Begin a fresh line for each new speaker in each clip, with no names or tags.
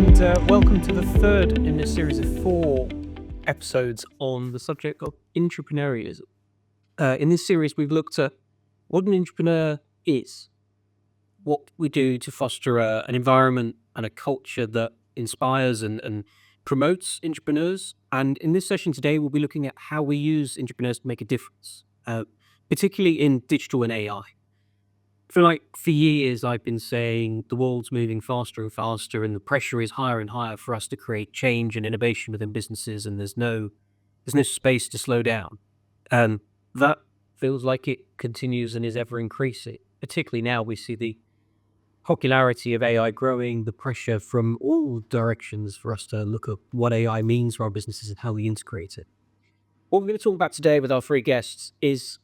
and welcome to the third in this series of 4 episodes on the subject of entrepreneurialism. In this series, we've looked at what an entrepreneur is, what we do to foster an environment and a culture that inspires and promotes entrepreneurs. And in this session today, we'll be looking at how we use entrepreneurs to make a difference, particularly in digital and AI. For years, I've been saying the world's moving faster and faster, and the pressure is higher and higher for us to create change and innovation within businesses, and there's no space to slow down. And that feels like it continues and is ever increasing. Particularly now, we see the popularity of AI growing, the pressure from all directions for us to look at what AI means for our businesses and how we integrate it. What we're going to talk about today with our 3 guests is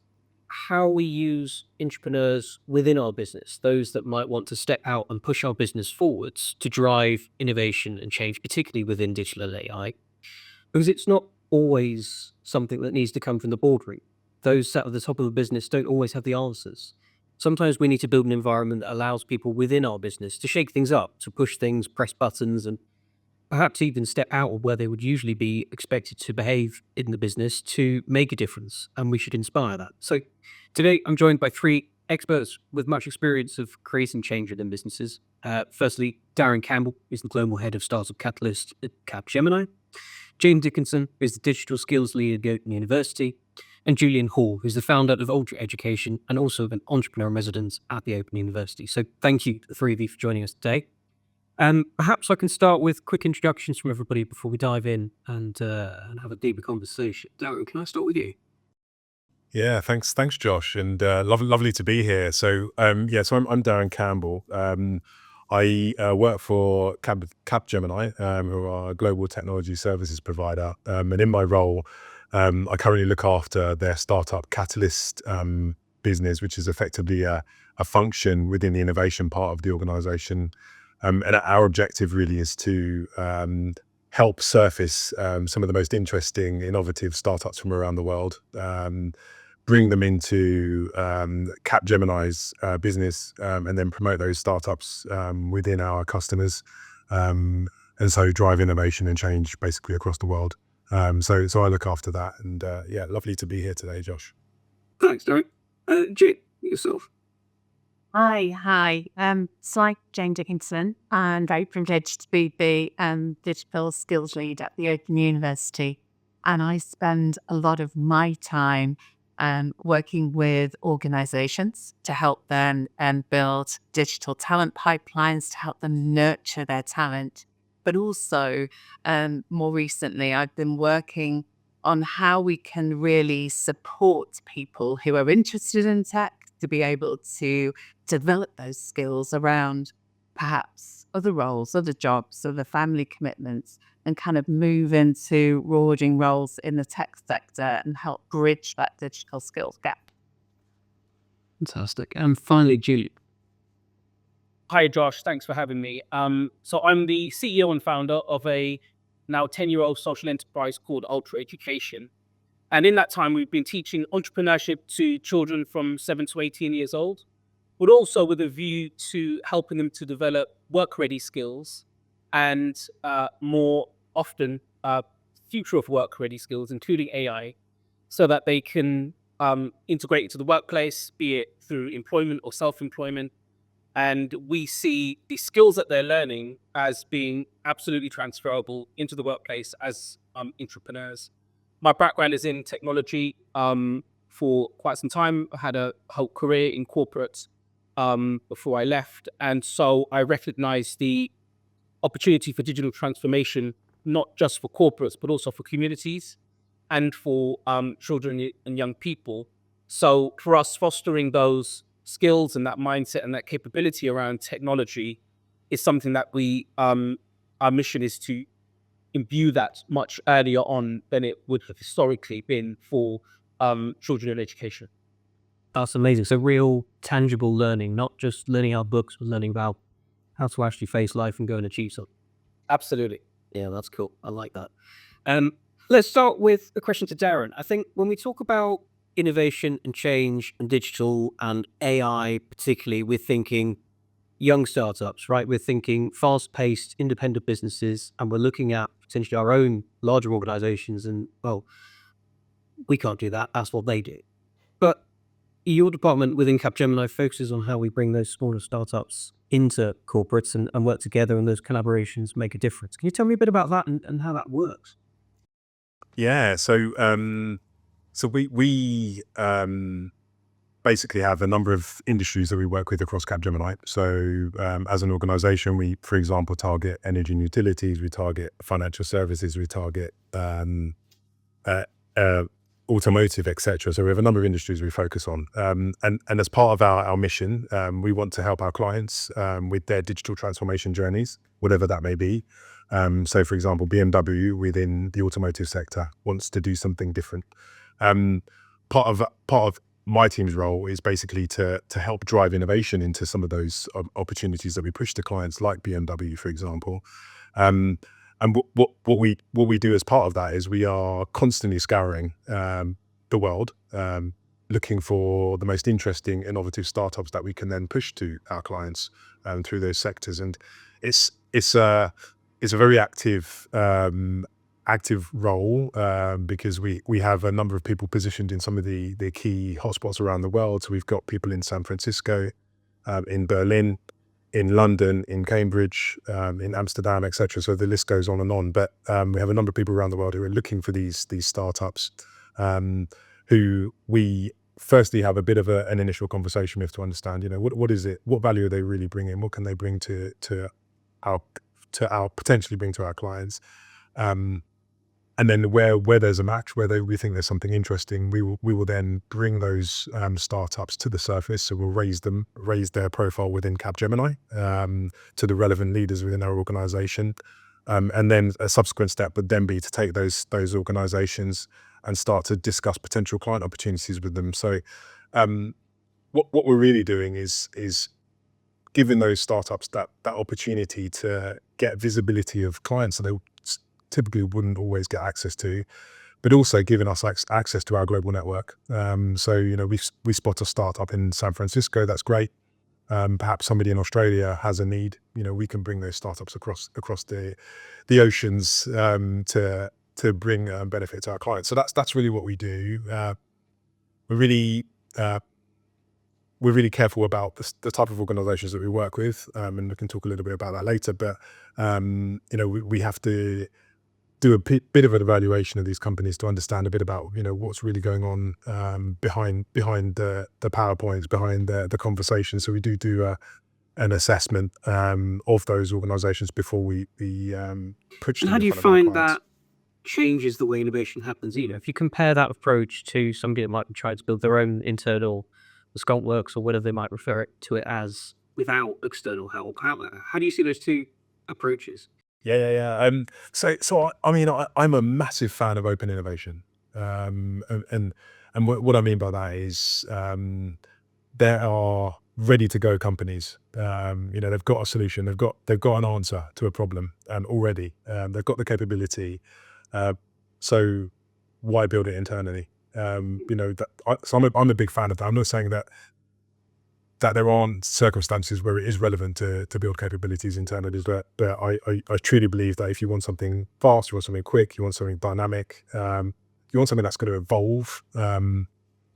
how we use entrepreneurs within our business, those that might want to step out and push our business forwards to drive innovation and change, particularly within digital AI, because it's not always something that needs to come from the boardroom. Those sat at the top of the business don't always have the answers. Sometimes we need to build an environment that allows people within our business to shake things up, to push things, press buttons, and perhaps even step out of where they would usually be expected to behave in the business to make a difference, and we should inspire that. So today I'm joined by 3 experts with much experience of creating change within businesses. Firstly, Darren Campbell is the Global Head of Startup Catalyst at Capgemini. Dickinson is the Digital Skills Lead at Open University. And Julian who's the founder of Ultra Education and also an entrepreneur in residence at the Open University. So thank you to the 3 of you for joining us today. Perhaps I can start with quick introductions from everybody before we dive in and have a deeper conversation. Darren, can I start with you?
Yeah, thanks, Josh, and lovely to be here. So, I'm Darren Campbell. I work for Capgemini, who are a global technology services provider, and in my role, I currently look after their startup Catalyst business, which is effectively a function within the innovation part of the organisation. And our objective really is to help surface some of the most interesting, innovative startups from around the world, bring them into Capgemini's business, and then promote those startups within our customers, and so drive innovation and change basically across the world. So I look after that, and lovely to be here today, Josh.
Thanks, Darren. Jane, yourself.
Hi. So I'm Jane Dickinson. I'm very privileged to be the Digital Skills Lead at the Open University. And I spend a lot of my time working with organizations to help them build digital talent pipelines, to help them nurture their talent. But also, more recently, I've been working on how we can really support people who are interested in tech to be able to develop those skills around perhaps other roles, other jobs, other family commitments, and kind of move into rewarding roles in the tech sector and help bridge that digital skills gap.
Fantastic. And finally, Julian.
Hi, Josh. Thanks for having me. So I'm the CEO and founder of a now 10-year-old social enterprise called Ultra Education. And in that time, we've been teaching entrepreneurship to children from 7 to 18 years old, but also with a view to helping them to develop work-ready skills and more often future of work-ready skills, including AI, so that they can integrate into the workplace, be it through employment or self-employment. And we see the skills that they're learning as being absolutely transferable into the workplace as entrepreneurs. My background is in technology. For quite some time, I had a whole career in corporate before I left. And so I recognized the opportunity for digital transformation, not just for corporates, but also for communities and for children and young people. So for us, fostering those skills and that mindset and that capability around technology is something that our mission is to imbue that much earlier on than it would have historically been for children in education.
That's amazing. So real tangible learning, not just learning our books, but learning about how to actually face life and go and achieve something.
Absolutely.
Yeah, that's cool. I like that. Let's start with a question to Darren. I think when we talk about innovation and change and digital and AI particularly, we're thinking young startups, right? We're thinking fast-paced, independent businesses, and we're looking at potentially our own larger organizations. And well, we can't do that. That's what they do. But your department within Capgemini focuses on how we bring those smaller startups into corporates and work together, and those collaborations make a difference. Can you tell me a bit about that and how that works?
Yeah, so we basically have a number of industries that we work with across Capgemini. So as an organization, we, for example, target energy and utilities, we target financial services, we target automotive, etc. So we have a number of industries we focus on. And as part of our mission, we want to help our clients with their digital transformation journeys, whatever that may be. So for example, BMW within the automotive sector wants to do something different. Part of my team's role is basically to help drive innovation into some of those opportunities that we push to clients like BMW, for example. And what we do as part of that is we are constantly scouring the world, looking for the most interesting, innovative startups that we can then push to our clients through those sectors. And it's a very active role because we have a number of people positioned in some of the key hotspots around the world. So we've got people in San Francisco, in Berlin, in London, in Cambridge, in Amsterdam, etc. So the list goes on and on. But we have a number of people around the world who are looking for these startups, who we firstly have a bit of an initial conversation with to understand, what is it, what value are they really bringing, what can they bring to our potentially bring to our clients. And then where there's a match, where we think there's something interesting, we will then bring those startups to the surface. So we'll raise their profile within Capgemini to the relevant leaders within our organization. And then a subsequent step would then be to take those organizations and start to discuss potential client opportunities with them. So what we're really doing is giving those startups that opportunity to get visibility of clients that they typically wouldn't always get access to, but also giving us access to our global network. So we spot a startup in San Francisco, that's great. Perhaps somebody in Australia has a need. We can bring those startups across the oceans to bring benefit to our clients. So that's really what we do. We're really careful about the type of organizations that we work with, and we can talk a little bit about that later. But we have to do a bit of an evaluation of these companies to understand a bit about what's really going on behind the PowerPoints, behind the conversation. So we do an assessment of those organizations before we push them.
And how do you find that changes the way innovation happens? If you compare that approach to somebody that might be trying to build their own internal Skunk Works or whatever they might refer to it as without external help, how do you see those two approaches?
Yeah. So I mean, I'm a massive fan of open innovation, and what I mean by that is there are ready to go companies. They've got a solution, they've got an answer to a problem already. They've got the capability. So why build it internally? So I'm a big fan of that. I'm not saying that there aren't circumstances where it is relevant to build capabilities internally, but I truly believe that if you want something fast, you want something quick, you want something dynamic, you want something that's going to evolve,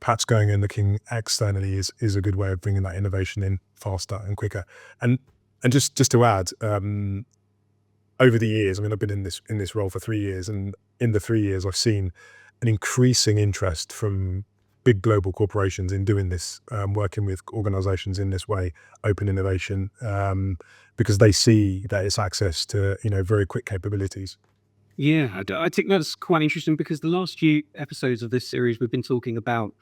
perhaps going and looking externally is a good way of bringing that innovation in faster and quicker. And just to add, over the years, I mean, I've been in this role for 3 years, and in the 3 years, I've seen an increasing interest from big global corporations in doing this, working with organizations in this way, open innovation, because they see that it's access to very quick capabilities.
Yeah, I think that's quite interesting, because the last few episodes of this series we've been talking about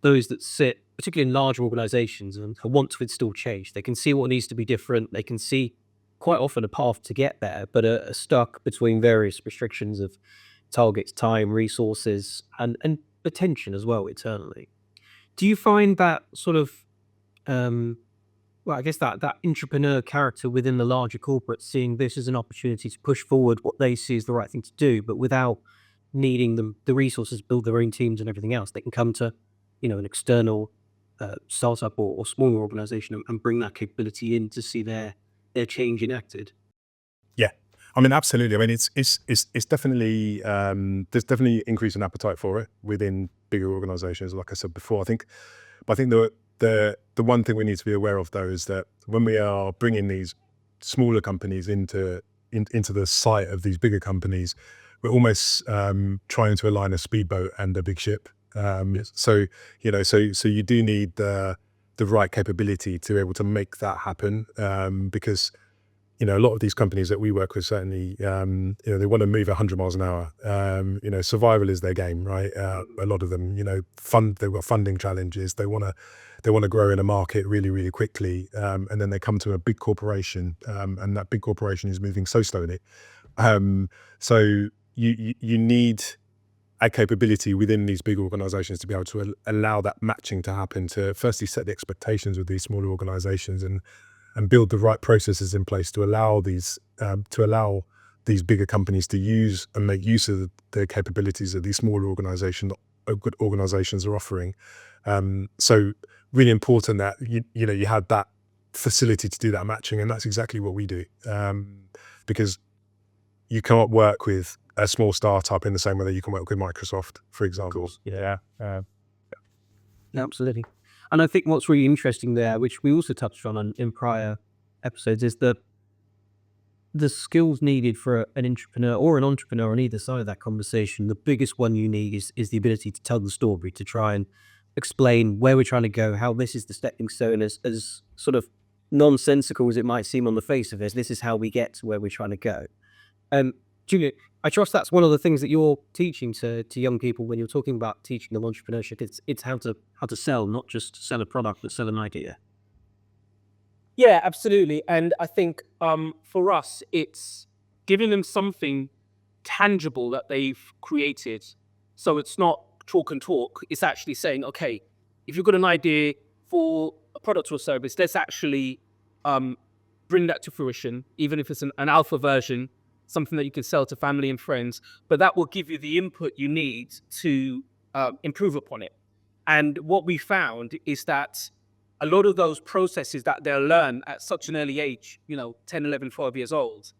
those that sit particularly in large organizations and want to install change. They can see what needs to be different. They can see quite often a path to get there, but are stuck between various restrictions of targets, time, resources, and attention as well internally. Do you find that sort of, I guess that entrepreneur character within the larger corporates seeing this as an opportunity to push forward what they see as the right thing to do, but without needing the resources to build their own teams and everything else, they can come to, an external startup or smaller organization and bring that capability in to see their change enacted.
Yeah, I mean, absolutely. I mean, it's definitely there's definitely increase in appetite for it within bigger organizations. Like I said before, I think the one thing we need to be aware of though is that when we are bringing these smaller companies into the sight of these bigger companies, we're almost trying to align a speedboat and a big ship. So so you do need the right capability to be able to make that happen, because a lot of these companies that we work with certainly, they want to move 100 miles an hour. Survival is their game, right? A lot of them, they've got funding challenges. They want to grow in a market really, really quickly, and then they come to a big corporation, and that big corporation is moving so slowly. So you need a capability within these big organizations to be able to allow that matching to happen, to firstly set the expectations with these smaller organizations and build the right processes in place to allow these bigger companies to use and make use of the capabilities that these smaller good organizations are offering. So really important that you had that facility to do that matching, and that's exactly what we do, because you can't work with a small startup in the same way that you can work with Microsoft, for example.
Yeah, absolutely. And I think what's really interesting there, which we also touched on in prior episodes, is that the skills needed for an entrepreneur or an entrepreneur on either side of that conversation, the biggest one you need is the ability to tell the story, to try and explain where we're trying to go, how this is the stepping stone, as sort of nonsensical as it might seem on the face of this is how we get to where we're trying to go. Julian, I trust that's one of the things that you're teaching to young people when you're talking about teaching them entrepreneurship. It's how to sell, not just sell a product, but sell an idea.
Yeah, absolutely. And I think for us, it's giving them something tangible that they've created. So it's not chalk and talk. It's actually saying, okay, if you've got an idea for a product or service, let's actually bring that to fruition, even if it's an alpha version, something that you can sell to family and friends, but that will give you the input you need to improve upon it. And what we found is that a lot of those processes that they'll learn at such an early age, 10, 11, 12 years old,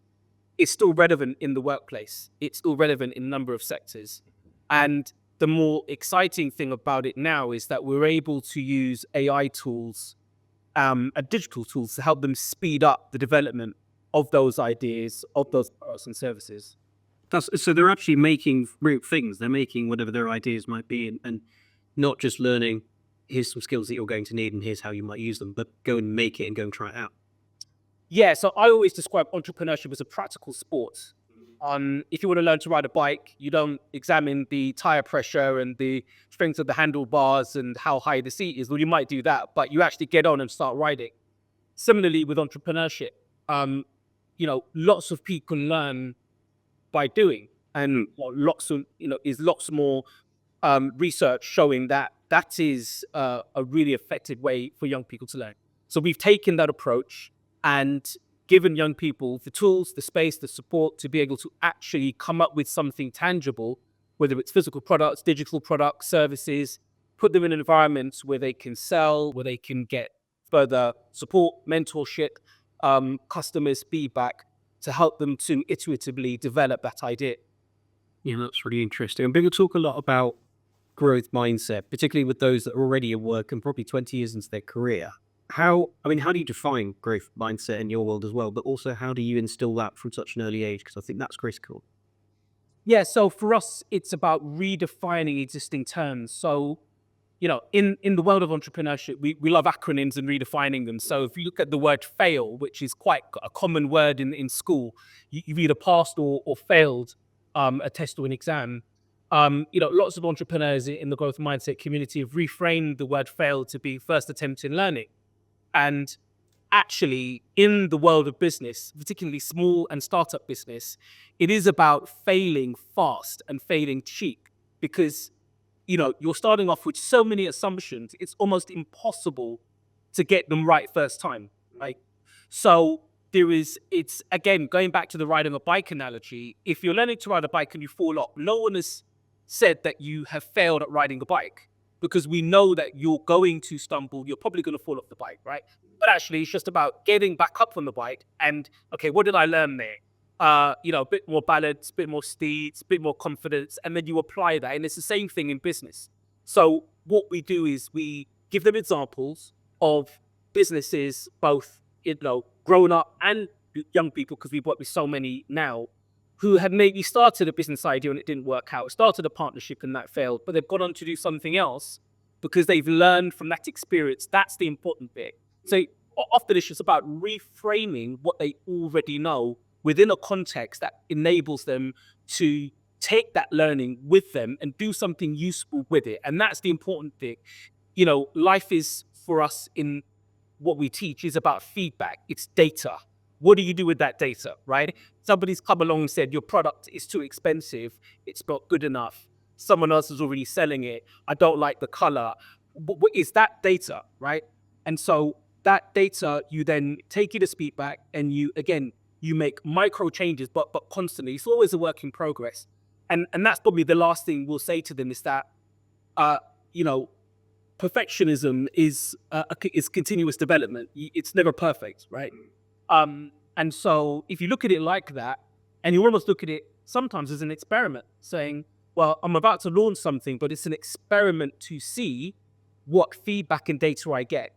is still relevant in the workplace. It's still relevant in a number of sectors. And the more exciting thing about it now is that we're able to use AI tools and digital tools to help them speed up the development of those ideas, of those products and services.
So they're actually making real things. They're making whatever their ideas might be, and not just learning, here's some skills that you're going to need and here's how you might use them, but go and make it and go and try it out.
Yeah, so I always describe entrepreneurship as a practical sport. If you want to learn to ride a bike, you don't examine the tire pressure and the strength of the handlebars and how high the seat is. Well, you might do that, but you actually get on and start riding. Similarly with entrepreneurship, lots of people learn by doing, and lots more research showing that is a really effective way for young people to learn. So we've taken that approach and given young people the tools, the space, the support to be able to actually come up with something tangible, whether it's physical products, digital products, services, put them in an environment where they can sell, where they can get further support, mentorship, customers' feedback to help them to iteratively develop that idea.
Yeah, that's really interesting. And people talk a lot about growth mindset, particularly with those that are already at work and probably 20 years into their career. How do you define growth mindset in your world as well? But also, how do you instill that from such an early age? Because I think that's critical.
Yeah, so for us, it's about redefining existing terms. So, in the world of entrepreneurship, we love acronyms and redefining them. So if you look at the word fail, which is quite a common word in school, you've either passed or failed a test or an exam. Lots of entrepreneurs in the growth mindset community have reframed the word fail to be first attempt in learning. And actually, in the world of business, particularly small and startup business, it is about failing fast and failing cheap, because you're starting off with so many assumptions, it's almost impossible to get them right first time, right? So it's again, going back to the riding a bike analogy, if you're learning to ride a bike and you fall off, no one has said that you have failed at riding a bike, because we know that you're going to stumble, you're probably going to fall off the bike, right? But actually, it's just about getting back up on the bike and, okay, what did I learn there? A bit more balance, a bit more speed, a bit more confidence, and then you apply that. And it's the same thing in business. So what we do is we give them examples of businesses, both, grown up and young people, because we've worked with so many now, who had maybe started a business idea and it didn't work out, started a partnership and that failed, but they've gone on to do something else because they've learned from that experience. That's the important bit. So often it's just about reframing what they already know within a context that enables them to take that learning with them and do something useful with it. And that's the important thing. Life is, for us, in what we teach, is about feedback. It's data. What do you do with that data, right? Somebody's come along and said, your product is too expensive. It's not good enough. Someone else is already selling it. I don't like the color. What is that data, right? And so that data, you then take it as feedback and you make micro changes, but constantly. It's always a work in progress. And that's probably the last thing we'll say to them is that, perfectionism is continuous development. It's never perfect, right? And so if you look at it like that, and you almost look at it sometimes as an experiment, saying, well, I'm about to launch something, but it's an experiment to see what feedback and data I get.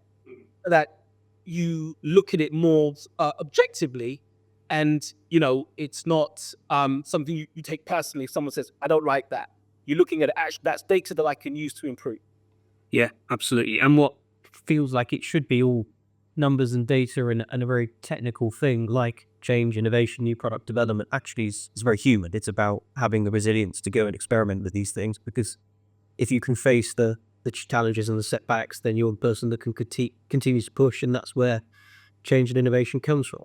That you look at it more objectively, and it's not something you take personally. If someone says, I don't like that, you're looking at it, actually, that's data that I can use to improve.
Yeah, absolutely. And what feels like it should be all numbers and data and a very technical thing like change, innovation, new product development actually is very human. It's about having the resilience to go and experiment with these things, because if you can face the challenges and the setbacks, then you're the person that can continue to push, and that's where change and innovation comes from.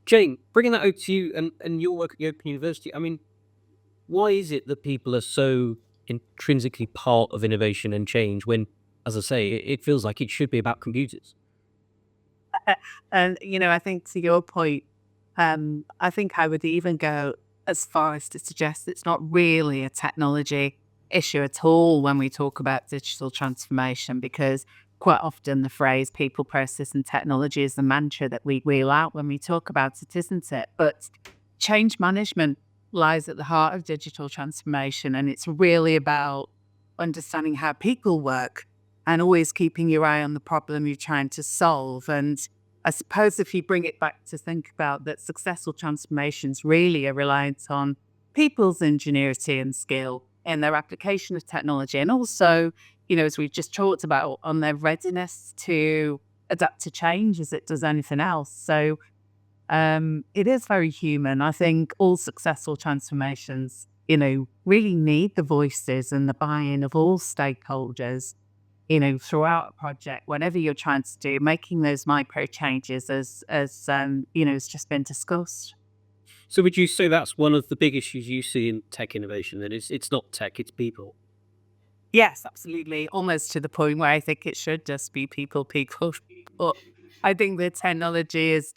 Jane, bringing that over to you and your work at the Open University, I mean, why is it that people are so intrinsically part of innovation and change when, as I say, it feels like it should be about computers?
And, I think to your point, I think I would even go as far as to suggest it's not really a technology issue at all when we talk about digital transformation, because quite often the phrase people, process and technology is the mantra that we wheel out when we talk about it, isn't it? But change management lies at the heart of digital transformation, and it's really about understanding how people work and always keeping your eye on the problem you're trying to solve. And I suppose if you bring it back to think about that, successful transformations really are reliant on people's ingenuity and skill in their application of technology, and also, as we've just talked about, on their readiness to adapt to change as it does anything else. So it is very human. I think all successful transformations, really need the voices and the buy-in of all stakeholders, throughout a project, whatever you're trying to do, making those micro changes as has just been discussed.
So would you say that's one of the big issues you see in tech innovation, that it's not tech, it's people?
Yes, absolutely. Almost to the point where I think it should just be people. But I think the technology is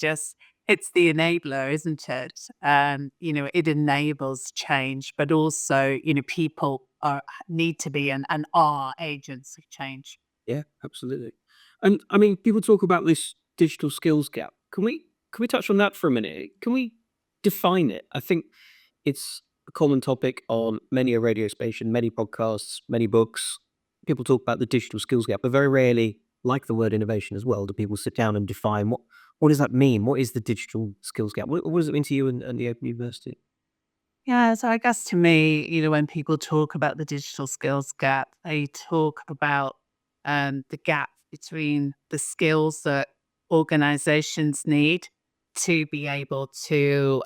it's the enabler, isn't it? It enables change, but also, people need to be and are agents of change.
Yeah, absolutely. And I mean, people talk about this digital skills gap. Can we touch on that for a minute? Can we define it? I think it's a common topic on many a radio station, many podcasts, many books. People talk about the digital skills gap, but very rarely, like the word innovation as well, do people sit down and define what does that mean? What is the digital skills gap? What does it mean to you and the Open University?
Yeah, so I guess to me, when people talk about the digital skills gap, they talk about the gap between the skills that organizations need to be able to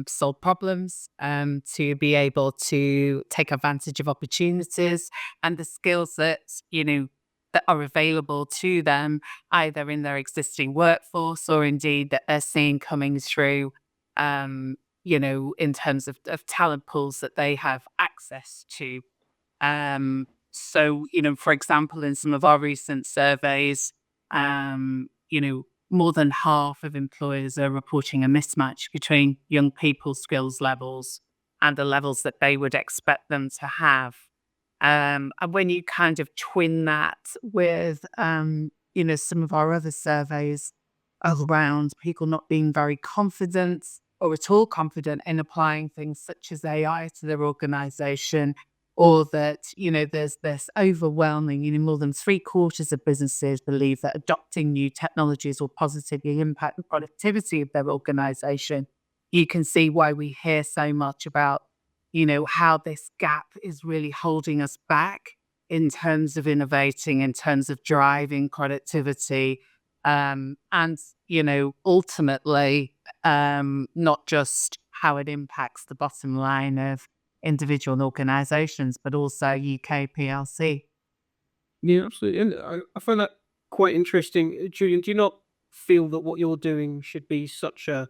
solve problems, to be able to take advantage of opportunities, and the skills that, that are available to them, either in their existing workforce or indeed that they're seeing coming through, in terms of talent pools that they have access to. So, for example, in some of our recent surveys, more than half of employers are reporting a mismatch between young people's skills levels and the levels that they would expect them to have And when you kind of twin that with, some of our other surveys around people not being very confident or at all confident in applying things such as AI to their organization, or that, there's this overwhelming, more than 3/4 of businesses believe that adopting new technologies will positively impact the productivity of their organization. You can see why we hear so much about, how this gap is really holding us back in terms of innovating, in terms of driving productivity, and, ultimately, not just how it impacts the bottom line of individual organizations, but also UK PLC.
Yeah, absolutely. And I find that quite interesting. Julian, do you not feel that what you're doing should be such a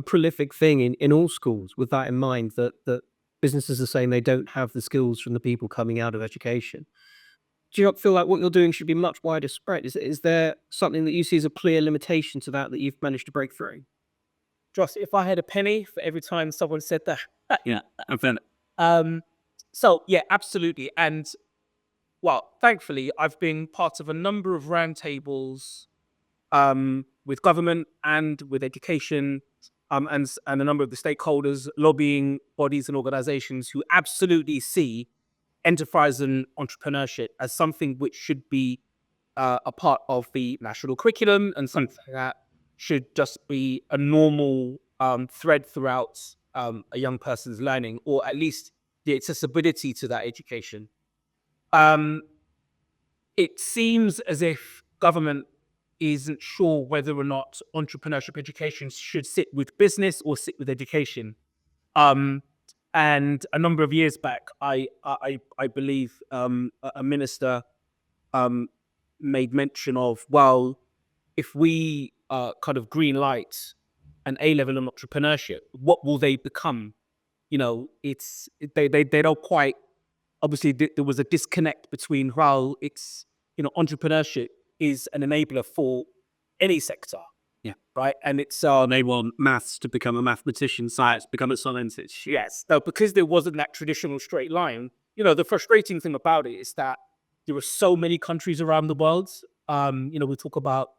prolific thing in all schools, with that in mind, that businesses are saying they don't have the skills from the people coming out of education? Do you not feel like what you're doing should be much wider spread? Is there something that you see as a clear limitation to that you've managed to break through?
Josh, if I had a penny for every time someone said that, yeah, I'm feeling it. So yeah, absolutely. And well, thankfully, I've been part of a number of roundtables with government and with education, and a number of the stakeholders, lobbying bodies and organizations who absolutely see enterprise and entrepreneurship as something which should be a part of the national curriculum, and something that should just be a normal thread throughout a young person's learning, or at least the accessibility to that education. It seems as if government isn't sure whether or not entrepreneurship education should sit with business or sit with education. And a number of years back, I believe a minister made mention of, well, if we kind of green light an A-level in entrepreneurship, what will they become? They don't quite. Obviously, there was a disconnect between, well, it's, entrepreneurship is an enabler for any sector.
Yeah.
Right. And it's
They want maths to become a mathematician, science to become a scientist.
yes. No, because there wasn't that traditional straight line. The frustrating thing about it is that there are so many countries around the world. We talk about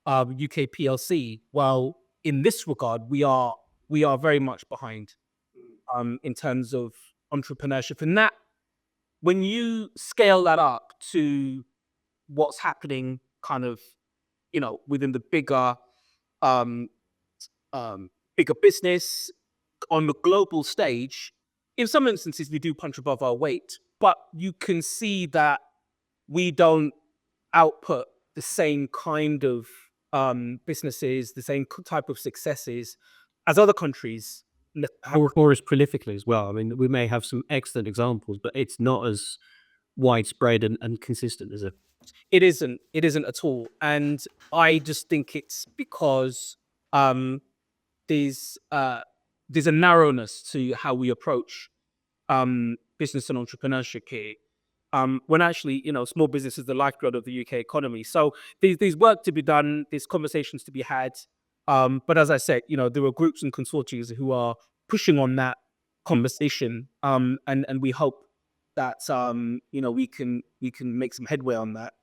UK PLC. Well, in this regard, we are very much behind in terms of entrepreneurship. And that, when you scale that up to what's happening kind of, within the bigger business on the global stage, in some instances we do punch above our weight, but you can see that we don't output the same kind of businesses, the same type of successes as other countries.
Or as prolifically as well. I mean, we may have some excellent examples, but it's not as widespread and consistent as
It isn't at all. And I just think it's because there's a narrowness to how we approach business and entrepreneurship here. When actually, small business is the lifeblood of the UK economy. So there's work to be done, there's conversations to be had. But as I said, there are groups and consortia who are pushing on that conversation. And we hope that we can make some headway on that.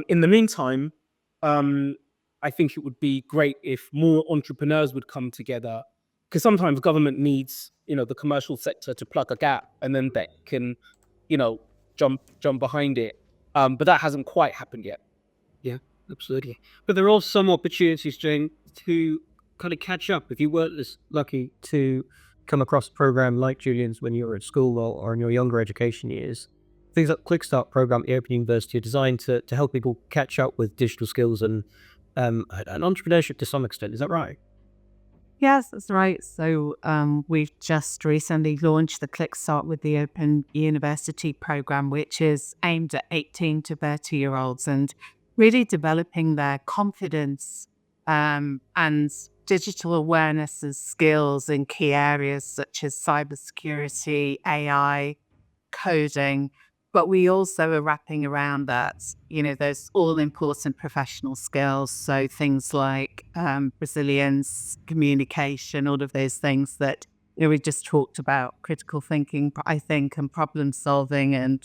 In the meantime, I think it would be great if more entrepreneurs would come together, because sometimes government needs, the commercial sector to plug a gap, and then they can, jump behind it. But that hasn't quite happened yet.
Yeah, absolutely. But there are some opportunities, Jane, to kind of catch up. If you weren't as lucky to come across a program like Julian's when you were at school or in your younger education years, things like Clickstart program at the Open University are designed to help people catch up with digital skills and entrepreneurship to some extent. Is that right?
Yes, that's right. So we've just recently launched the Clickstart with the Open University program, which is aimed at 18 to 30-year-olds and really developing their confidence and digital awareness and skills in key areas such as cybersecurity, AI, coding. But we also are wrapping around that, those all-important professional skills. So things like resilience, communication, all of those things that we just talked about critical thinking, I think, and problem solving, and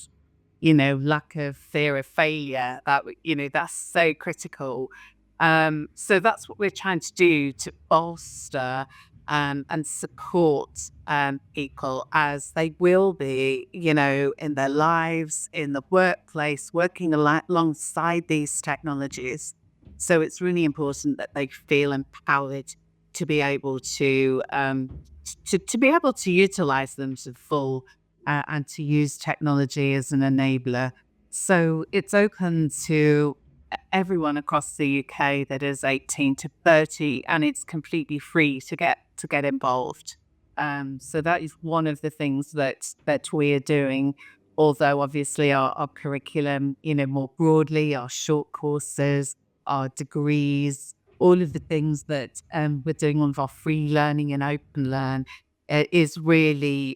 lack of fear of failure. That's so critical. So that's what we're trying to do to bolster and support people as they will be, in their lives, in the workplace, working alongside these technologies. So it's really important that they feel empowered to be able to be able to utilize them to full and to use technology as an enabler. So it's open to everyone across the UK that is 18 to 30, and it's completely free to get involved. So that is one of the things that we are doing. Although obviously our curriculum, more broadly, our short courses, our degrees, all of the things that we're doing on our free learning and open learn is really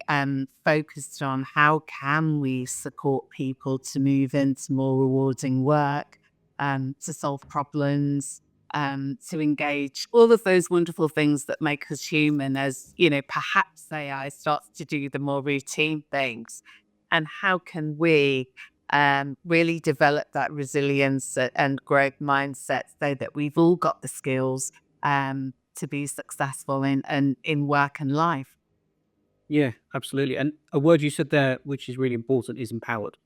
focused on how can we support people to move into more rewarding work, to solve problems, to engage, all of those wonderful things that make us human as, perhaps AI starts to do the more routine things. And how can we really develop that resilience and growth mindset so that we've all got the skills to be successful in work and life.
Yeah, absolutely. And a word you said there, which is really important, is empowered.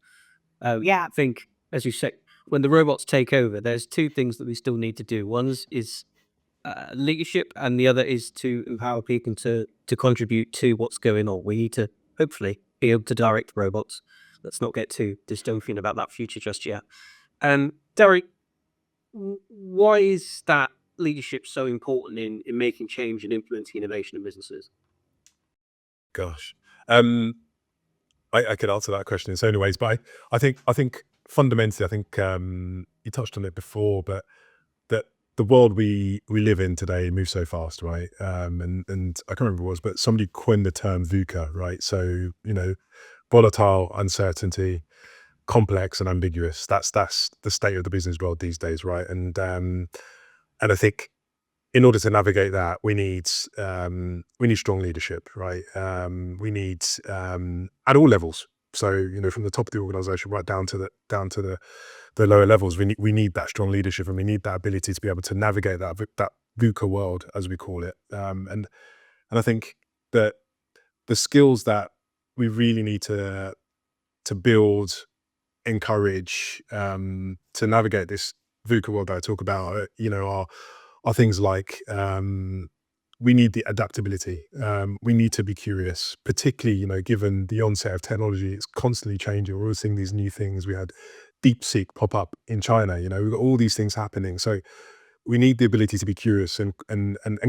I think, as you said, when the robots take over, there's two things that we still need to do. One is leadership, and the other is to empower people to contribute to what's going on. We need to hopefully be able to direct robots. Let's not get too dystopian about that future just yet. Derek, why is that leadership so important in making change and implementing innovation in businesses?
Gosh, I could answer that question in so many ways, but I think fundamentally, I think you touched on it before, but that the world we live in today moves so fast, right? And I can't remember what it was, but somebody coined the term VUCA, right? So volatile, uncertainty, complex, and ambiguous. That's the state of the business world these days, right? And I think in order to navigate that, we need strong leadership, right? We need at all levels. So from the top of the organization right down to the lower levels, we need that strong leadership, and we need that ability to be able to navigate that VUCA world, as we call it. And I think that the skills that we really need to build, encourage, to navigate this VUCA world that I talk about, are things like we need the adaptability. We need to be curious, particularly, given the onset of technology. It's constantly changing. We're all seeing these new things. We had DeepSeek pop up in China. We've got all these things happening. So we need the ability to be curious and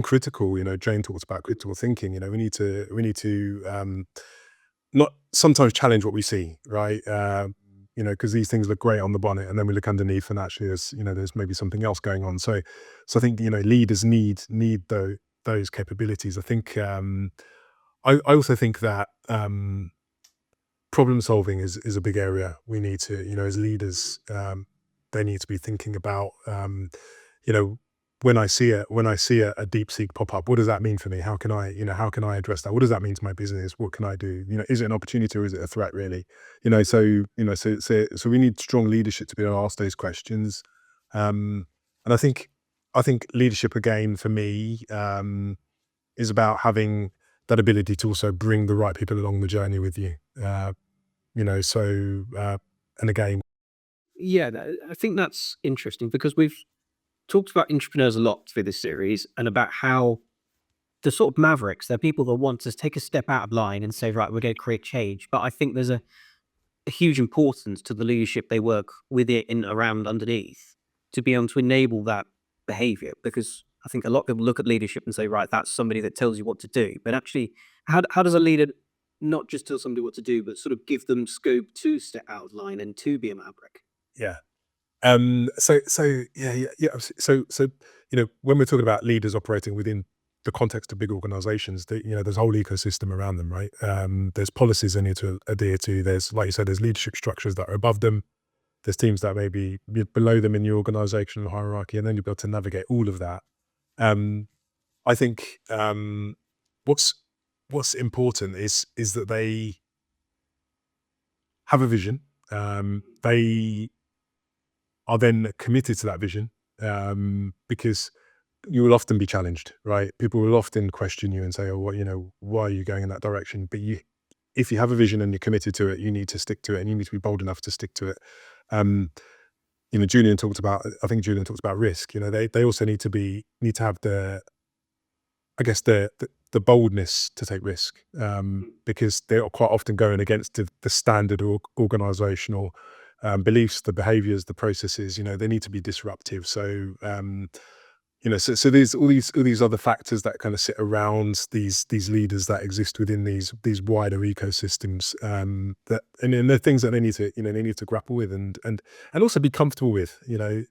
critical. Jane talks about critical thinking. We need to not sometimes challenge what we see, right? Because these things look great on the bonnet, and then we look underneath, and actually, there's maybe something else going on. So I think leaders need those capabilities. I think I also think that problem solving is a big area. We need to, as leaders, they need to be thinking about, when I see a DeepSeek pop up, what does that mean for me? How can I address that? What does that mean to my business? What can I do? Is it an opportunity or is it a threat, really? So we need strong leadership to be able to ask those questions. And I think leadership, again, for me, is about having that ability to also bring the right people along the journey with you. And again,
Yeah, I think that's interesting because we've talked about entrepreneurs a lot through this series, and about how the sort of mavericks, they're people that want to take a step out of line and say, right, we're going to create change. But I think there's a huge importance to the leadership they work with it and around underneath to be able to enable that behavior. Because I think a lot of people look at leadership and say, right, that's somebody that tells you what to do. But actually, how does a leader not just tell somebody what to do, but sort of give them scope to step out of line and to be a maverick?
yeah. So when we're talking about leaders operating within the context of big organizations, there's a whole ecosystem around them, right? There's policies they need to adhere to. There's, like you said, there's leadership structures that are above them. There's teams that may be below them in the organizational hierarchy, and then you'll be able to navigate all of that. I think what's what's important is that they have a vision. They are then committed to that vision, because you will often be challenged, right? People will often question you and say, "Oh, why are you going in that direction?" But if you have a vision and you're committed to it, you need to stick to it, and you need to be bold enough to stick to it. Julian talked about. I think Julian talked about risk. They also need to have the boldness to take risk, because they are quite often going against the standard or organizational beliefs, the behaviors, the processes. They need to be disruptive. So so there's all these other factors that kind of sit around these leaders that exist within these wider ecosystems, and they're things that they need to grapple with and also be comfortable with. It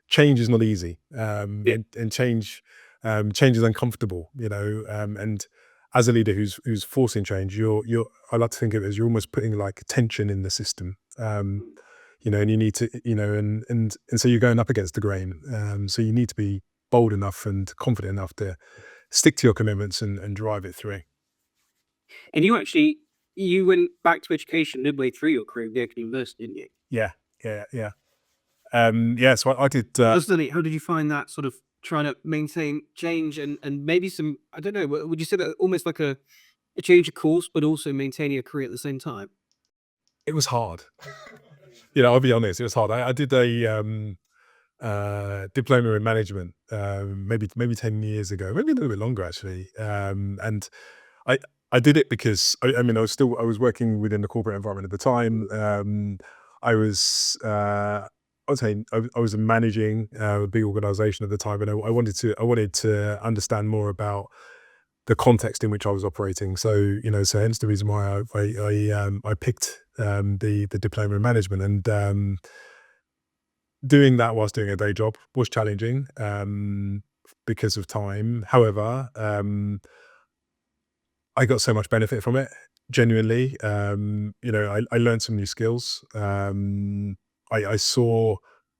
change is not easy, and change is uncomfortable. And as a leader who's forcing change, I like to think of it as you're almost putting like tension in the system. And you need to, and so you're going up against the grain. So you need to be bold enough and confident enough to stick to your commitments and drive it through.
And you went back to education midway through your career at the Open University, didn't you?
Yeah. So I did.
Personally, how did you find that sort of trying to maintain change and maybe some, I don't know, would you say that almost like a change of course, but also maintaining a career at the same time?
It was hard. I'll be honest, it was hard. I did a diploma in management, maybe 10 years ago, maybe a little bit longer actually. And I did it because I was working within the corporate environment at the time. I was managing a big organization at the time, and I wanted to understand more about the context in which I was operating. So hence the reason why I picked the diploma in management, and doing that whilst doing a day job was challenging because of time. However, I got so much benefit from it. Genuinely, I learned some new skills. I saw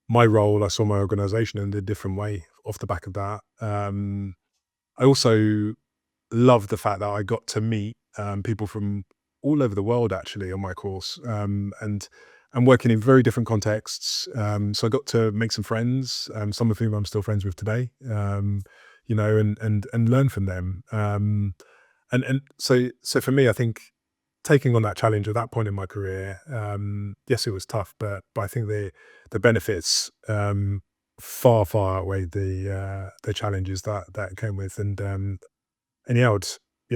my role, I saw my organization in a different way off the back of that. I also loved the fact that I got to meet people from all over the world actually on my course, and working in very different contexts. So I got to make some friends, some of whom I'm still friends with today, and learn from them. And so for me, I think taking on that challenge at that point in my career, yes, it was tough, but I think the benefits far outweighed the challenges that came with, and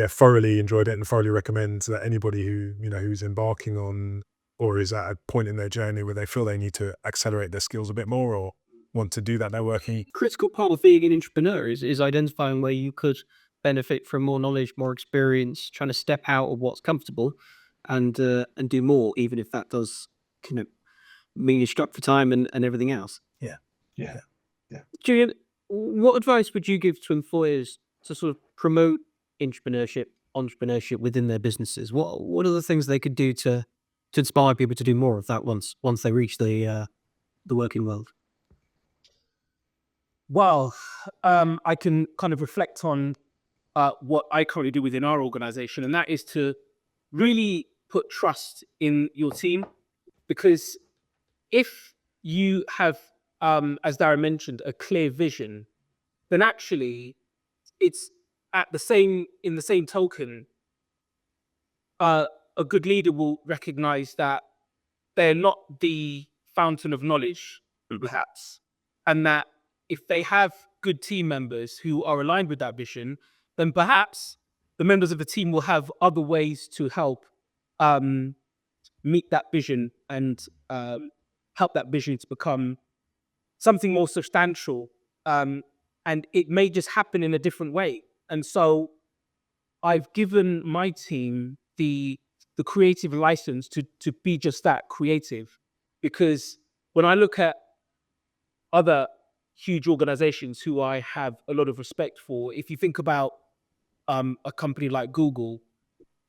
thoroughly enjoyed it and thoroughly recommend that anybody who's embarking on or is at a point in their journey where they feel they need to accelerate their skills a bit more or want to do that networking.
Critical part of being an entrepreneur is identifying where you could benefit from more knowledge, more experience, trying to step out of what's comfortable and do more, even if that does mean you're strapped for time and everything else.
Yeah.
Julian, what advice would you give to employers to sort of promote entrepreneurship within their businesses? What are the things they could do to inspire people to do more of that once they reach the working world?
Well, I can kind of reflect on what I currently do within our organization, and that is to really put trust in your team. Because if you have, as Darren mentioned, a clear vision, then actually it's in the same token, a good leader will recognize that they're not the fountain of knowledge, perhaps, and that if they have good team members who are aligned with that vision, then perhaps the members of the team will have other ways to help meet that vision and help that vision to become something more substantial. And it may just happen in a different way. And so I've given my team the creative license to be just that, creative. Because when I look at other huge organizations who I have a lot of respect for, if you think about a company like Google,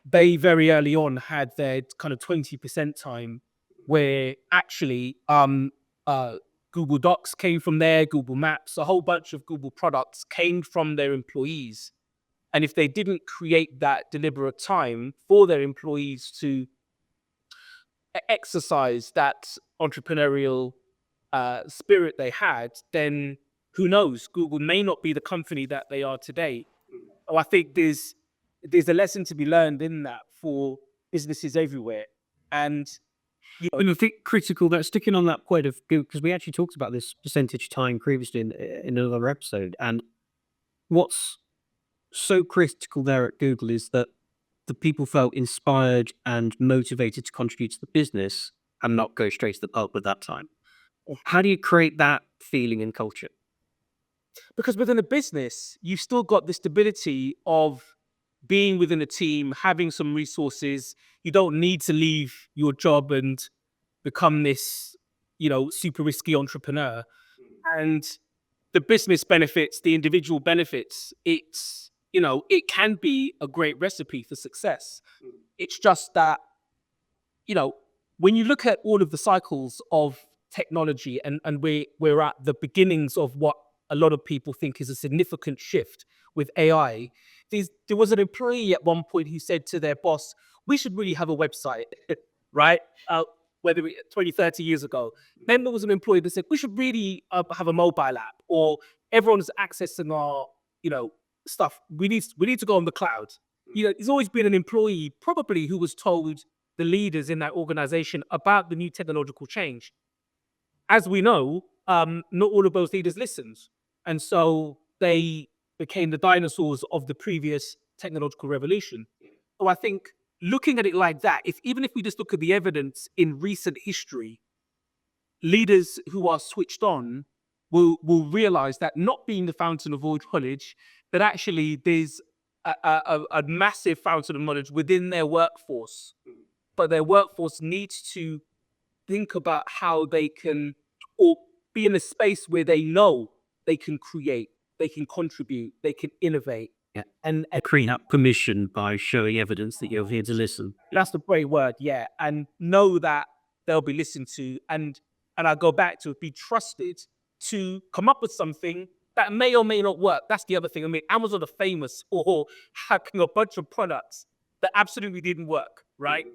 they very early on had their kind of 20% time where actually Google Docs came from there, Google Maps, a whole bunch of Google products came from their employees. And if they didn't create that deliberate time for their employees to exercise that entrepreneurial spirit they had, then who knows? Google may not be the company that they are today. Oh, I think there's a lesson to be learned in that for businesses everywhere. And
I think critical that sticking on that point of Google, because we actually talked about this percentage time previously in another episode, and what's so critical there at Google is that the people felt inspired and motivated to contribute to the business and not go straight to the pub at that time. How do you create that feeling and culture?
because within a business, you've still got the stability of being within a team, having some resources. You don't need to leave your job and become this, super risky entrepreneur. And the business benefits, the individual benefits, it can be a great recipe for success. It's just that, when you look at all of the cycles of technology and we're at the beginnings of what a lot of people think is a significant shift with AI. There was an employee at one point who said to their boss, we should really have a website, right? Whether 20, 30 years ago. Then there was an employee that said, we should really have a mobile app, or everyone's accessing our, stuff. We need to go on the cloud. There's always been an employee probably who was told the leaders in that organization about the new technological change. As we know, not all of those leaders listened. And so they became the dinosaurs of the previous technological revolution. So I think looking at it like that, even if we just look at the evidence in recent history, leaders who are switched on will realize that not being the fountain of all knowledge, that actually there's a massive fountain of knowledge within their workforce. But their workforce needs to think about how they can, or be in a space where they know they can create, they can contribute, they can innovate.
Yeah. And create that permission by showing evidence that you're here to listen.
That's the great word, yeah. And know that they'll be listened to. And I go back to be trusted to come up with something that may or may not work. That's the other thing. I mean, Amazon are famous for having a bunch of products that absolutely didn't work, right?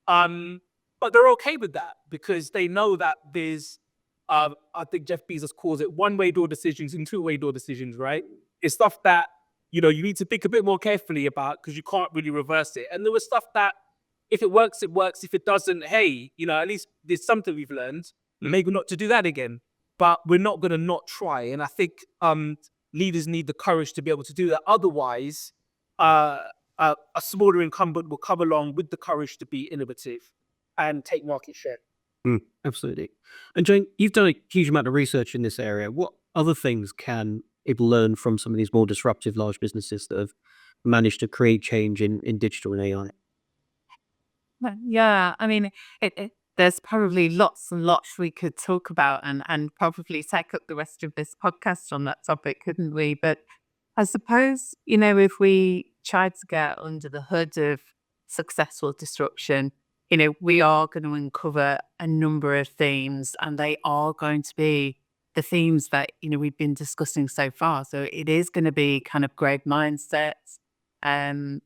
But they're okay with that because they know that there's, I think Jeff Bezos calls it one-way door decisions and two-way door decisions, right? It's stuff that, you need to think a bit more carefully about because you can't really reverse it. And there was stuff that if it works, it works. If it doesn't, hey, at least there's something we've learned. Maybe not to do that again, but we're not going to not try. And I think leaders need the courage to be able to do that. Otherwise, a smaller incumbent will come along with the courage to be innovative and take market share.
Absolutely. And Jane, you've done a huge amount of research in this area. What other things can people learn from some of these more disruptive large businesses that have managed to create change in digital and AI?
Yeah, I mean, there's probably lots and lots we could talk about and probably take up the rest of this podcast on that topic, couldn't we? But I suppose, if we try to get under the hood of successful disruption, we are going to uncover a number of themes, and they are going to be the themes that, we've been discussing so far. So it is going to be kind of growth mindsets,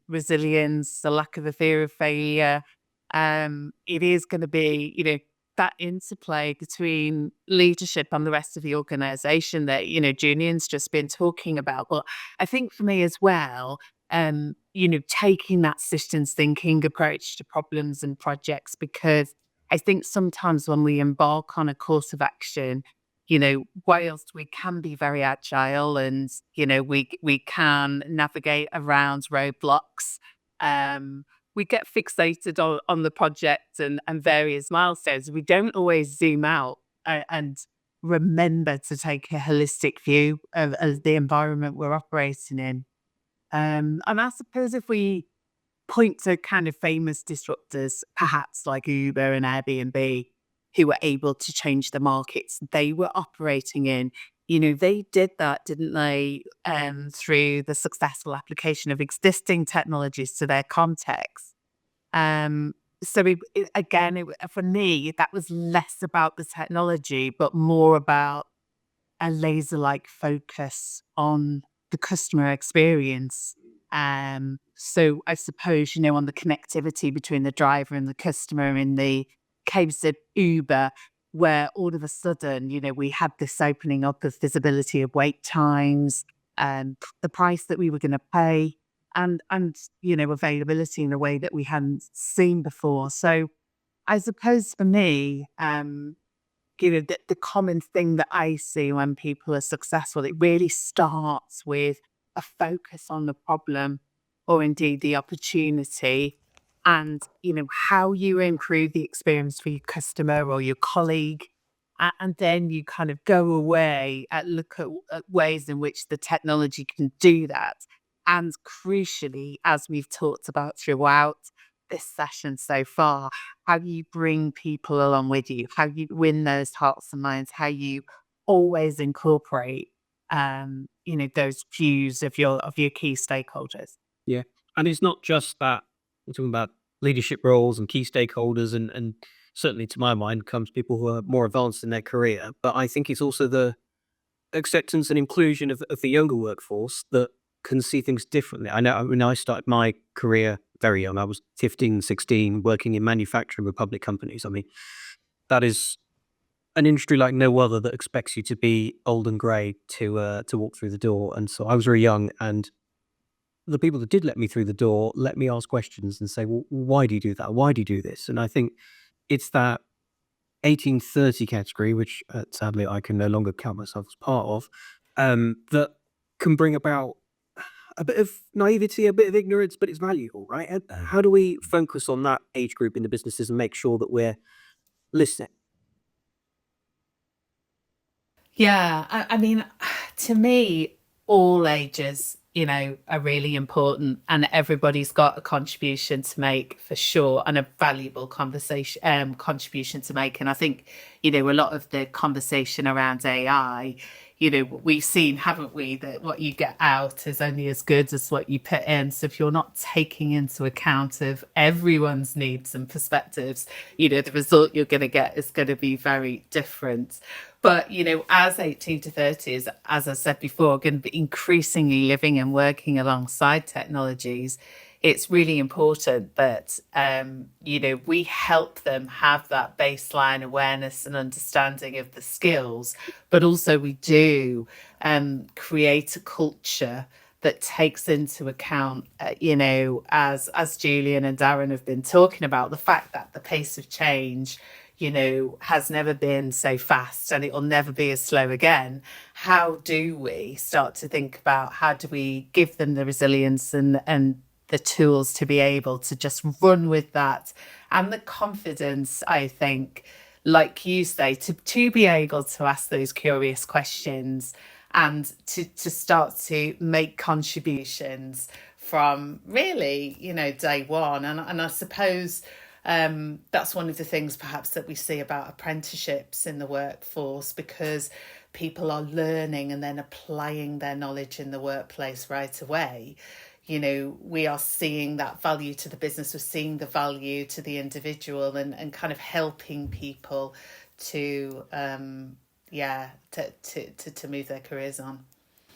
resilience, the lack of a fear of failure. It is going to be, that interplay between leadership and the rest of the organization that, Julian's just been talking about. But I think for me as well, taking that systems thinking approach to problems and projects, because I think sometimes when we embark on a course of action, whilst we can be very agile and, we can navigate around roadblocks, we get fixated on the project and various milestones. We don't always zoom out and remember to take a holistic view of the environment we're operating in. And I suppose if we point to kind of famous disruptors, perhaps like Uber and Airbnb, who were able to change the markets they were operating in, they did that, didn't they, through the successful application of existing technologies to their context. So for me, that was less about the technology, but more about a laser-like focus on the customer experience. So I suppose, on the connectivity between the driver and the customer in the case of Uber, where all of a sudden, we had this opening up of visibility of wait times and the price that we were going to pay and availability in a way that we hadn't seen before. So I suppose for me, the common thing that I see when people are successful, it really starts with a focus on the problem or indeed the opportunity and, how you improve the experience for your customer or your colleague. And then you kind of go away and look at ways in which the technology can do that. And crucially, as we've talked about throughout this session so far, how you bring people along with you, how you win those hearts and minds, how you always incorporate, those views of your key stakeholders.
Yeah. And it's not just that we're talking about leadership roles and key stakeholders and certainly to my mind comes people who are more advanced in their career. But I think it's also the acceptance and inclusion of the younger workforce that can see things differently. I know when I started my career very young, I was 15, 16, working in manufacturing with public companies. I mean, that is an industry like no other that expects you to be old and grey to walk through the door. And so I was very young, and the people that did let me through the door let me ask questions and say, well, why do you do that? Why do you do this? And I think it's that 1830 category, which sadly I can no longer count myself as part of, that can bring about a bit of naivety, a bit of ignorance, but it's valuable, right? And how do we focus on that age group in the businesses and make sure that we're listening?
Yeah, I mean, to me, all ages, are really important, and everybody's got a contribution to make for sure, and a valuable contribution to make. And I think, a lot of the conversation around AI, we've seen, haven't we, that what you get out is only as good as what you put in. So if you're not taking into account of everyone's needs and perspectives, the result you're going to get is going to be very different. But, as 18 to 30s, as I said before, going to be increasingly living and working alongside technologies, it's really important that, we help them have that baseline awareness and understanding of the skills, but also we do create a culture that takes into account, as Julian and Darren have been talking about, the fact that the pace of change, has never been so fast and it will never be as slow again. How do we start to think about how do we give them the resilience and the tools to be able to just run with that and the confidence, I think, like you say, to be able to ask those curious questions and to start to make contributions from really, day one. And I suppose that's one of the things perhaps that we see about apprenticeships in the workforce, because people are learning and then applying their knowledge in the workplace right away. We are seeing that value to the business, we're seeing the value to the individual and kind of helping people to move their careers on.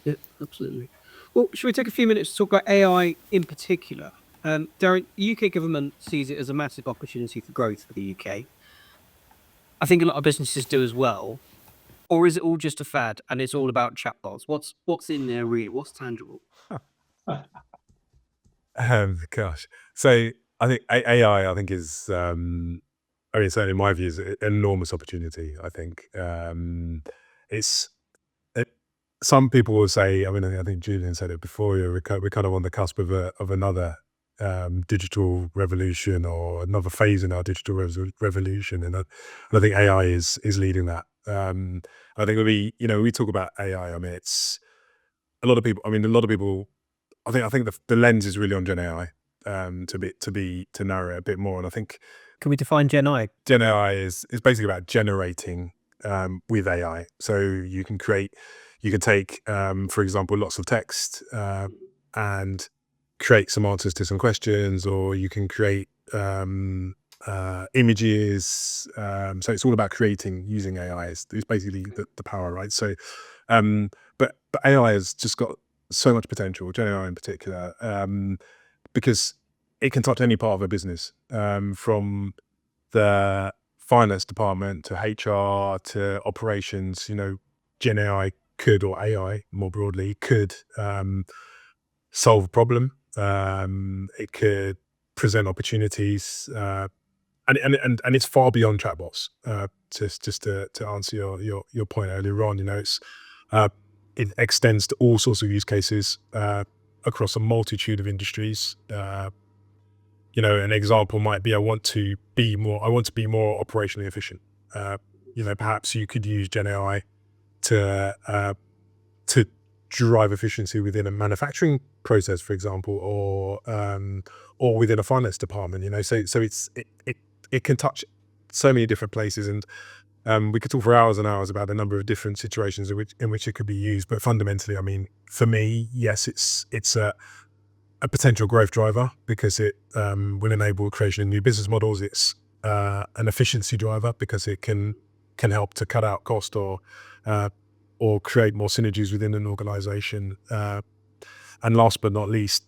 Yeah, absolutely. Well, should we take a few minutes to talk about AI in particular? Darren, UK government sees it as a massive opportunity for growth for the UK. I think a lot of businesses do as well. Or is it all just a fad and it's all about chatbots? What's in there really? What's tangible?
Gosh. So I think AI, I think is, I mean, certainly in my view, is an enormous opportunity. I think some people will say, I mean, I think Julian said it before, we're kind of on the cusp of another digital revolution or another phase in our digital revolution. And I think AI is leading that. I think we talk about AI, I mean, it's a lot of people, I think the lens is really on Gen AI, to narrow it a bit more. And I think,
Can we define Gen I?
Gen AI is basically about generating with AI. So you can take, for example, lots of text and create some answers to some questions, or you can create images. So it's all about creating using AI. It's basically the power, right? So, but AI has just got so much potential, Gen AI in particular, because it can touch any part of a business, from the finance department to HR to operations. Gen AI could, or AI more broadly, could solve a problem. It could present opportunities, and it's far beyond chatbots. Just to answer your point earlier on, it extends to all sorts of use cases across a multitude of industries. An example might be I want to be more operationally efficient. Perhaps you could use Gen AI to drive efficiency within a manufacturing process, for example, or within a finance department. So it can touch so many different places, and we could talk for hours and hours about a number of different situations in which it could be used. But fundamentally, I mean, for me, yes, it's a potential growth driver because it will enable creation of new business models. It's an efficiency driver because it can help to cut out cost or create more synergies within an organization. And last but not least,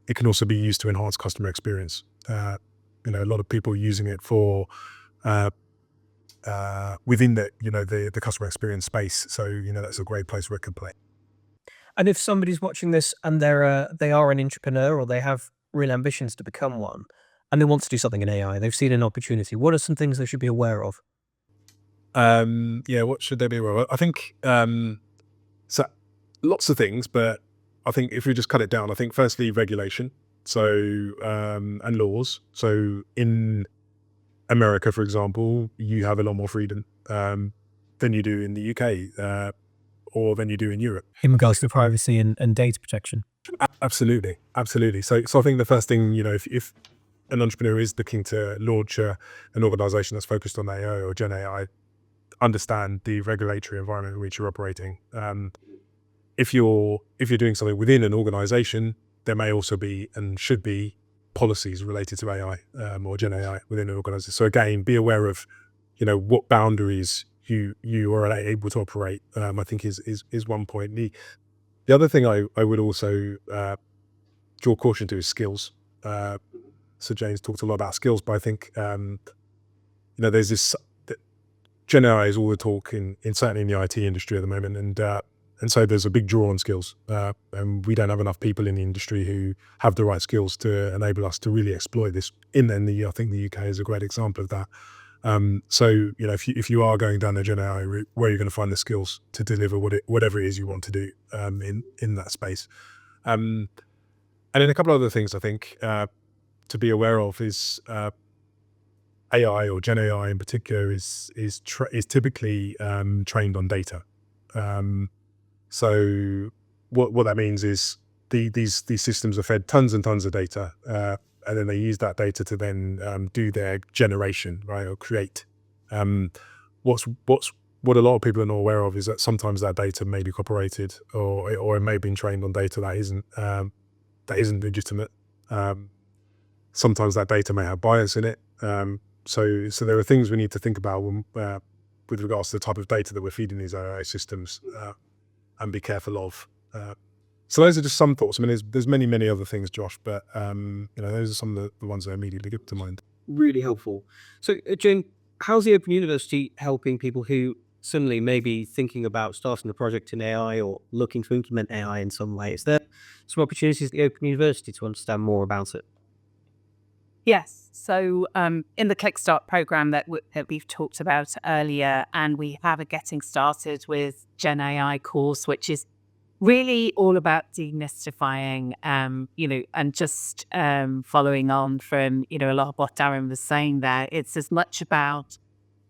it can also be used to enhance customer experience. A lot of people using it for within the customer experience space. So that's a great place where it can play.
And if somebody's watching this and they are an entrepreneur or they have real ambitions to become one, and they want to do something in AI, they've seen an opportunity, what are some things they should be aware of?
What should they be aware of? I think so lots of things, but I think if we just cut it down, I think firstly regulation, and laws. So in America, for example, you have a lot more freedom than you do in the UK or than you do in Europe.
In regards to privacy and data protection?
Absolutely. So I think the first thing, if an entrepreneur is looking to launch an organization that's focused on AI or Gen AI, understand the regulatory environment in which you're operating. If you're doing something within an organization, there may also be and should be policies related to AI or Gen AI within an organization. So again, be aware of what boundaries you are able to operate. I think is one point. The other thing I would also draw caution to is skills. So James talked a lot about skills, but I think there's this Gen AI is all the talk in certainly in the IT industry at the moment, and so there's a big draw on skills, and we don't have enough people in the industry who have the right skills to enable us to really exploit this. I think the UK is a great example of that. So if you are going down the Gen AI route, where you're going to find the skills to deliver whatever it is you want to do in that space, and then a couple of other things I think to be aware of is AI or Gen AI in particular is typically trained on data. So what that means is these systems are fed tons and tons of data, and then they use that data to then do their generation, right, or create. What a lot of people are not aware of is that sometimes that data may be corporated, or it may have been trained on data that isn't legitimate. Sometimes that data may have bias in it. So there are things we need to think about with regards to the type of data that we're feeding these AI systems, and be careful of. So those are just some thoughts. I mean, there's many other things, Josh, but those are some of the ones that immediately come to mind.
Really helpful. So, Jane, how's the Open University helping people who suddenly may be thinking about starting a project in AI or looking to implement AI in some way? Is there some opportunities at the Open University to understand more about it?
Yes. So in the Kickstart program that we've talked about earlier, and we have a Getting Started with Gen AI course, which is really all about demystifying, and just following on from, a lot of what Darren was saying there. It's as much about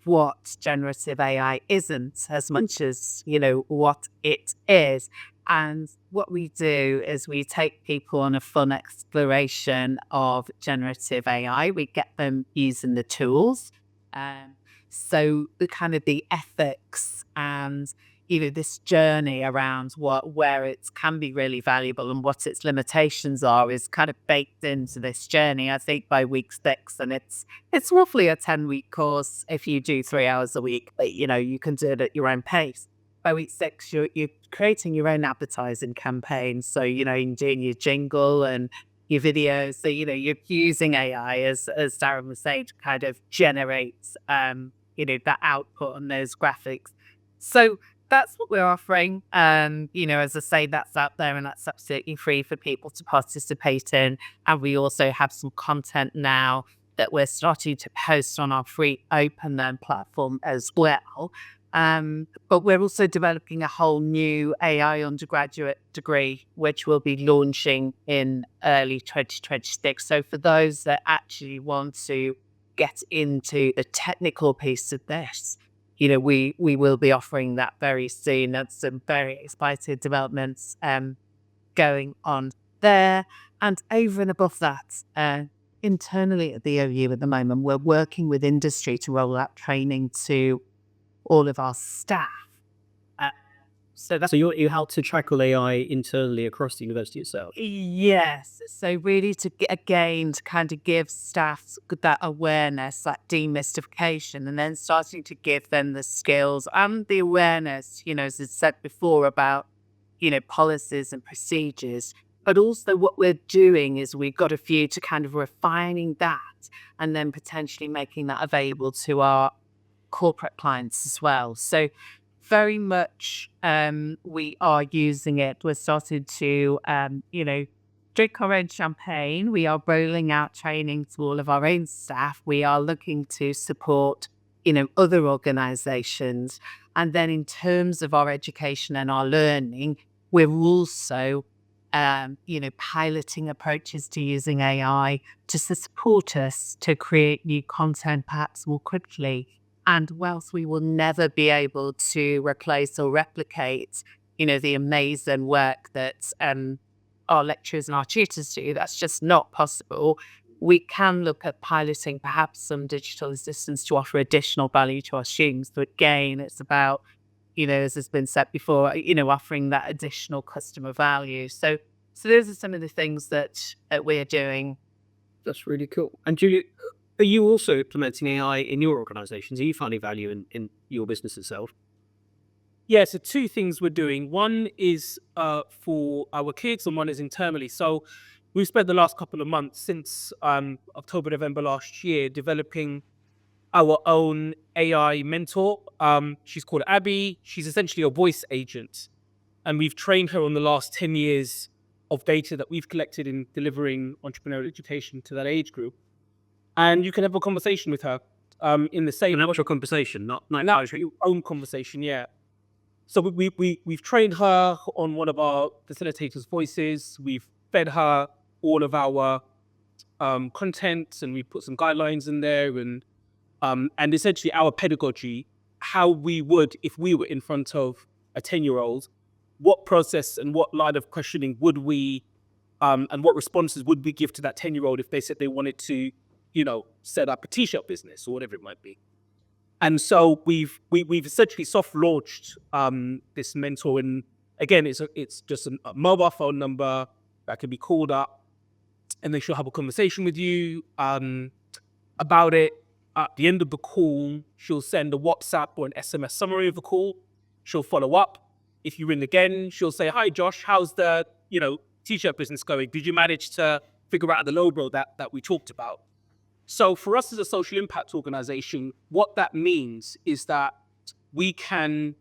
what generative AI isn't as much as, what it is. And what we do is we take people on a fun exploration of generative AI. We get them using the tools. So the ethics and, this journey around where it can be really valuable and what its limitations are is kind of baked into this journey, I think, by week 6. And it's roughly a 10-week course if you do 3 hours a week, but, you can do it at your own pace. 06, you're creating your own advertising campaign. So, you're doing your jingle and your videos. So, you're using AI, as Darren was saying, to kind of generate, that output on those graphics. So that's what we're offering. As I say, that's out there and that's absolutely free for people to participate in. And we also have some content now that we're starting to post on our free Open Learn platform as well. But we're also developing a whole new AI undergraduate degree, which will be launching in early 2026. So for those that actually want to get into the technical piece of this, we will be offering that very soon. That's some very exciting developments going on there. And over and above that, internally at the OU at the moment, we're working with industry to roll out training to all of our staff.
So you help to tackle AI internally across the university itself?
Yes. So really to kind of give staff that awareness, that demystification, and then starting to give them the skills and the awareness, as I said before, about, policies and procedures. But also what we're doing is we've got a view to kind of refining that and then potentially making that available to our corporate clients as well. So very much we are using it. We're starting to, drink our own champagne. We are rolling out training to all of our own staff. We are looking to support, other organizations. And then in terms of our education and our learning, we're also, piloting approaches to using AI to support us to create new content perhaps more quickly. And whilst we will never be able to replace or replicate, the amazing work that our lecturers and our tutors do, that's just not possible. We can look at piloting perhaps some digital assistants to offer additional value to our students. So again, it's about, as has been said before, offering that additional customer value. So those are some of the things that we're doing.
That's really cool. And Julian, are you also implementing AI in your organizations? Are you finding value in your business itself?
Yeah, so two things we're doing. One is for our kids and one is internally. So we've spent the last couple of months since October, November last year developing our own AI mentor. She's called Abby. She's essentially a voice agent. And we've trained her on the last 10 years of data that we've collected in delivering entrepreneurial education to that age group. And you can have a conversation with her in the same...
And how much your conversation? Not
your own conversation, yeah. So we've trained her on one of our facilitators' voices. We've fed her all of our content, and we put some guidelines in there, and essentially our pedagogy, how we would, if we were in front of a 10-year-old, what process and what line of questioning would we, and what responses would we give to that 10-year-old if they said they wanted to, set up a t-shirt business or whatever it might be. And so we've essentially soft launched this mentor, and again, it's just a mobile phone number that can be called up, and then she'll have a conversation with you about it. At the end of the call, she'll send a WhatsApp or an SMS summary of the call. She'll follow up. If you ring again, she'll say, "Hi, Josh, how's the t-shirt business going? Did you manage to figure out the logo that we talked about?" So for us as a social impact organization, what that means is that we can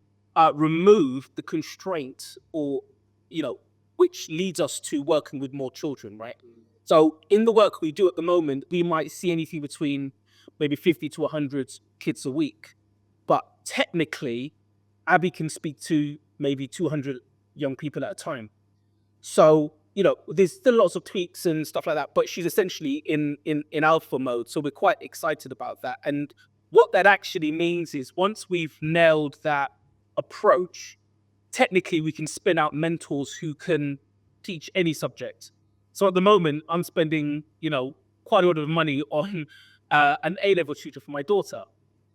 remove the constraint or, which leads us to working with more children, right? So in the work we do at the moment, we might see anything between maybe 50 to 100 kids a week. But technically, Abby can speak to maybe 200 young people at a time. So, there's still lots of tweaks and stuff like that, but she's essentially in alpha mode. So we're quite excited about that. And what that actually means is once we've nailed that approach, technically we can spin out mentors who can teach any subject. So at the moment, I'm spending, quite a lot of money on an A-level tutor for my daughter.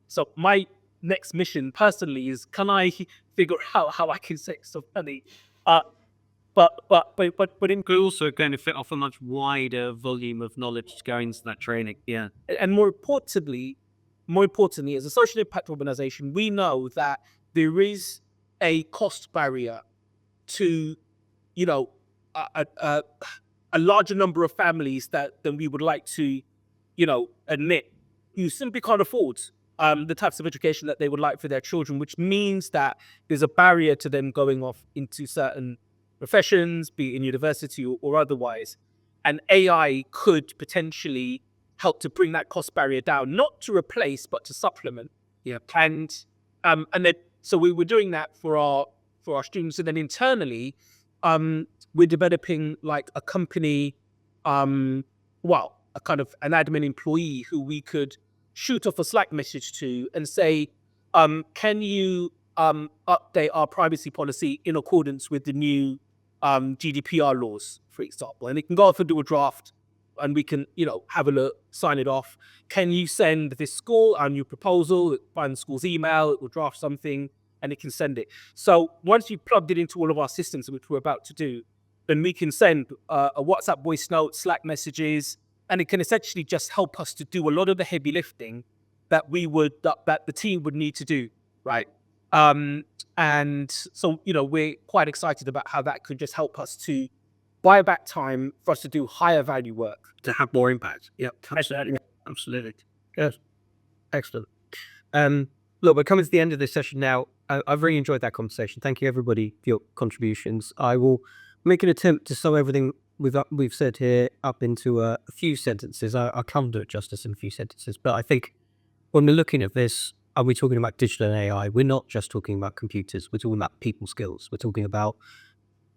So my next mission personally is, can I figure out how I can save some money? But in
also going to fit off a much wider volume of knowledge going into that training. Yeah.
And more importantly, as a social impact organization, we know that there is a cost barrier to, you know, a larger number of families than we would like to, you know, admit, who simply can't afford the types of education that they would like for their children, which means that there's a barrier to them going off into certain professions, be it in university or otherwise. And AI could potentially help to bring that cost barrier down, not to replace, but to supplement.
Yeah.
And then so we were doing that for our students, and then internally, we're developing like a company, a kind of an admin employee who we could shoot off a Slack message to and say, can you update our privacy policy in accordance with the new GDPR laws, for example? And it can go off and do a draft, and we can, you know, have a look, sign it off. Can you send this school our new proposal? Find the school's email, it will draft something, and it can send it. So once you've plugged it into all of our systems, which we're about to do, then we can send a WhatsApp voice note, Slack messages, and it can essentially just help us to do a lot of the heavy lifting that that the team would need to do, right? And so, you know, we're quite excited about how that could just help us to buy back time for us to do higher value work.
To have more impact. Yeah, absolutely. Yes, excellent. Look, we're coming to the end of this session now. I've really enjoyed that conversation. Thank you, everybody, for your contributions. I will make an attempt to sum everything we've said here up into a few sentences. I'll come to it justice in a few sentences, but I think when we're looking at this, are we talking about digital and AI? We're not just talking about computers. We're talking about people skills. We're talking about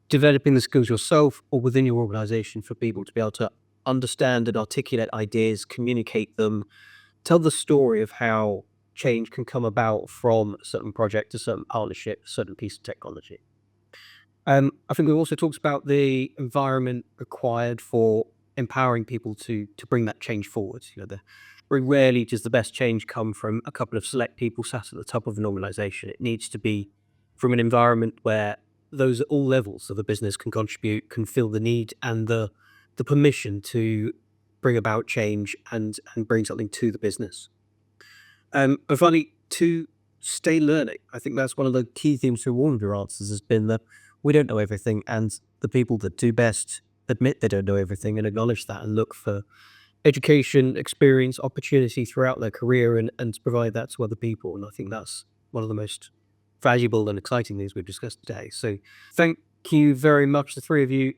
developing the skills yourself or within your organization for people to be able to understand and articulate ideas, communicate them, tell the story of how change can come about from a certain project, a certain partnership, a certain piece of technology. I think we've also talked about the environment required for empowering people to bring that change forward. You know, very rarely does the best change come from a couple of select people sat at the top of an organization. It needs to be from an environment where those at all levels of the business can contribute, can feel the need and the permission to bring about change and bring something to the business. And finally, to stay learning. I think that's one of the key themes through all of your answers has been that we don't know everything, and the people that do best admit they don't know everything and acknowledge that and look for education, experience, opportunity throughout their career and provide that to other people. And I think that's one of the most valuable and exciting things we've discussed today. So thank you very much, the three of you.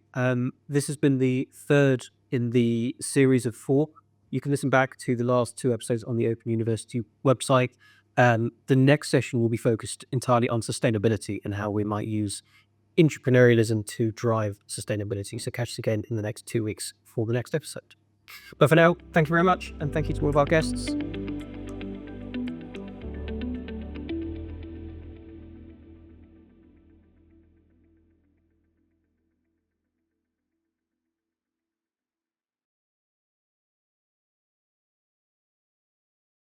This has been the third in the series of 4. You can listen back to the last 2 episodes on the Open University website. The next session will be focused entirely on sustainability and how we might use entrepreneurialism to drive sustainability. So catch us again in the next 2 weeks for the next episode. But for now, thank you very much, and thank you to all of our guests.